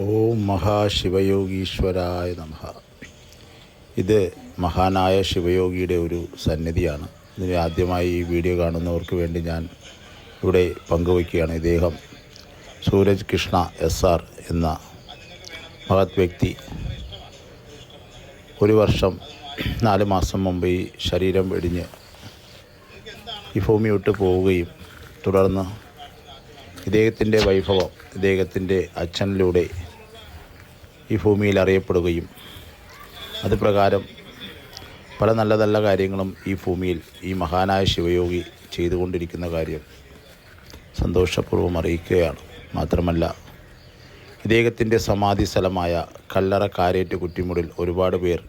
ഓം മഹാശിവയോഗീശ്വരായ നമഃ. ഇത് മഹാനായ ശിവയോഗിയുടെ ഒരു സന്നിധിയാണ്. ഇതിന് ആദ്യമായി ഈ വീഡിയോ കാണുന്നവർക്ക് വേണ്ടി ഞാൻ ഇവിടെ പങ്കുവയ്ക്കുകയാണ്. ഇദ്ദേഹം സൂരജ് കൃഷ്ണ SR എന്ന മഹത് വ്യക്തി 1 വർഷം 4 മാസം മുമ്പ് ഈ ശരീരം വെടിഞ്ഞ് ഈ ഭൂമി വിട്ട് പോവുകയും തുടർന്ന് ഇദ്ദേഹത്തിൻ്റെ വൈഭവം ഇദ്ദേഹത്തിൻ്റെ അച്ഛനിലൂടെ ഈ ഭൂമിയിൽ അറിയപ്പെടുകയും അതുപ്രകാരം പല നല്ല നല്ല കാര്യങ്ങളും ഈ ഭൂമിയിൽ ഈ മഹാനായ ശിവയോഗി ചെയ്തുകൊണ്ടിരിക്കുന്ന കാര്യം സന്തോഷപൂർവ്വം അറിയിക്കുകയാണ്. മാത്രമല്ല ഇദ്ദേഹത്തിൻ്റെ സമാധി സ്ഥലമായ കല്ലറ കാരേറ്റ് കുറ്റിമുടിൽ ഒരുപാട് പേർ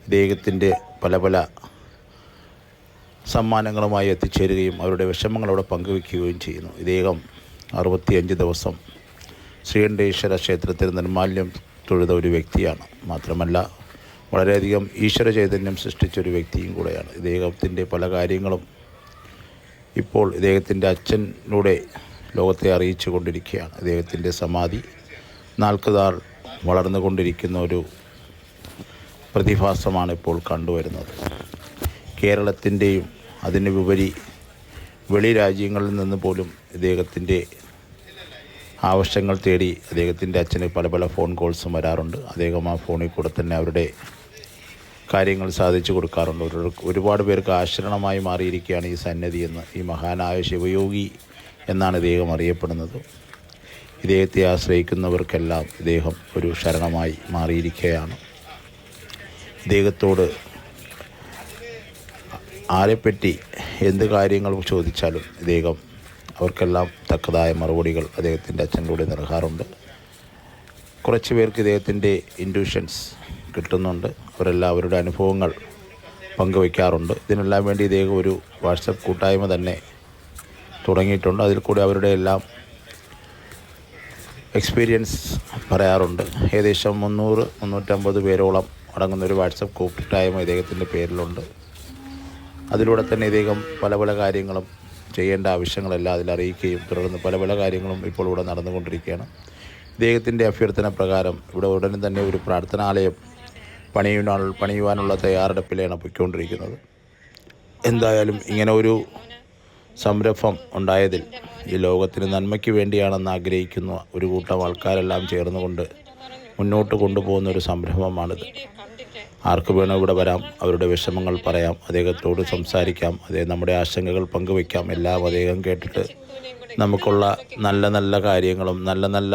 ഇദ്ദേഹത്തിൻ്റെ പല പല സമ്മാനങ്ങളുമായി എത്തിച്ചേരുകയും അവരുടെ വിഷമങ്ങൾ അവിടെ പങ്കുവയ്ക്കുകയും ചെയ്യുന്നു. ഇദ്ദേഹം 65 ദിവസം ശ്രീകണ്ഠേശ്വര ക്ഷേത്രത്തിൽ നിർമാല്യം തൊഴുത ഒരു വ്യക്തിയാണ്. മാത്രമല്ല വളരെയധികം ഈശ്വര ചൈതന്യം സൃഷ്ടിച്ചൊരു വ്യക്തിയും കൂടെയാണ്. ഇദ്ദേഹത്തിൻ്റെ പല കാര്യങ്ങളും ഇപ്പോൾ ഇദ്ദേഹത്തിൻ്റെ അച്ഛനിലൂടെ ലോകത്തെ അറിയിച്ചു കൊണ്ടിരിക്കുകയാണ്. ഇദ്ദേഹത്തിൻ്റെ സമാധി നാൾക്കുനാൾ വളർന്നുകൊണ്ടിരിക്കുന്ന ഒരു പ്രതിഭാസമാണ് ഇപ്പോൾ കണ്ടുവരുന്നത്. കേരളത്തിൻ്റെയും അതിനുപരി വെളി രാജ്യങ്ങളിൽ നിന്ന് പോലും ഇദ്ദേഹത്തിൻ്റെ ആവശ്യങ്ങൾ തേടി അദ്ദേഹത്തിൻ്റെ അച്ഛന് പല പല ഫോൺ കോൾസും വരാറുണ്ട്. അദ്ദേഹം ആ ഫോണിൽ കൂടെ തന്നെ അവരുടെ കാര്യങ്ങൾ സാധിച്ചു കൊടുക്കാറുണ്ട്. ഒരുപാട് പേർക്ക് ആശ്രയമായി മാറിയിരിക്കുകയാണ് ഈ സന്നിധി എന്ന്. ഈ മഹാനായ ശിവയോഗി എന്നാണ് ഇദ്ദേഹം അറിയപ്പെടുന്നത്. ഇദ്ദേഹത്തെ ആശ്രയിക്കുന്നവർക്കെല്ലാം ഇദ്ദേഹം ഒരു ശരണമായി മാറിയിരിക്കുകയാണ്. ഇദ്ദേഹത്തോട് ആരെപ്പറ്റി എന്ത് കാര്യങ്ങൾ ചോദിച്ചാലും ഇദ്ദേഹം അവർക്കെല്ലാം തക്കതായ മറുപടികൾ അദ്ദേഹത്തിൻ്റെ അച്ഛനിലൂടെ നൽകാറുണ്ട്. കുറച്ച് പേർക്ക് ഇദ്ദേഹത്തിൻ്റെ ഇൻഡ്യൂഷൻസ് കിട്ടുന്നുണ്ട്. അവരെല്ലാം അവരുടെ അനുഭവങ്ങൾ പങ്കുവയ്ക്കാറുണ്ട്. ഇതിനെല്ലാം വേണ്ടി ഇദ്ദേഹം ഒരു വാട്സപ്പ് കൂട്ടായ്മ തന്നെ തുടങ്ങിയിട്ടുണ്ട്. അതിൽ കൂടി അവരുടെ എല്ലാം എക്സ്പീരിയൻസ് പറയാറുണ്ട്. ഏകദേശം 300-350 പേരോളം അടങ്ങുന്നൊരു വാട്സപ്പ് കൂട്ടായ്മ ഇദ്ദേഹത്തിൻ്റെ പേരിലുണ്ട്. അതിലൂടെ തന്നെ ഇദ്ദേഹം പല പല കാര്യങ്ങളും ചെയ്യേണ്ട ആവശ്യങ്ങളെല്ലാം അതിലറിയിക്കുകയും തുടർന്ന് പല പല കാര്യങ്ങളും ഇപ്പോൾ ഇവിടെ നടന്നുകൊണ്ടിരിക്കുകയാണ്. ഇദ്ദേഹത്തിൻ്റെ അഭ്യർത്ഥന പ്രകാരം ഇവിടെ ഉടനെ തന്നെ ഒരു പ്രാർത്ഥനാലയം പണിയുവാനുള്ള തയ്യാറെടുപ്പിലാണ് പോയിക്കൊണ്ടിരിക്കുന്നത്. എന്തായാലും ഇങ്ങനെ ഒരു സംരംഭം ഉണ്ടായതിൽ ഈ ലോകത്തിന് നന്മയ്ക്ക് വേണ്ടിയാണെന്ന് ആഗ്രഹിക്കുന്ന ഒരു കൂട്ടം ആൾക്കാരെല്ലാം ചേർന്നുകൊണ്ട് മുന്നോട്ട് കൊണ്ടുപോകുന്ന ഒരു സംരംഭമാണിത്. ആർക്ക് വേണോ ഇവിടെ വരാം, അവരുടെ വിഷമങ്ങൾ പറയാം, അദ്ദേഹത്തോട് സംസാരിക്കാം, നമ്മുടെ ആശങ്കകൾ പങ്കുവയ്ക്കാം. എല്ലാം അദ്ദേഹം കേട്ടിട്ട് നമുക്കുള്ള നല്ല നല്ല കാര്യങ്ങളും നല്ല നല്ല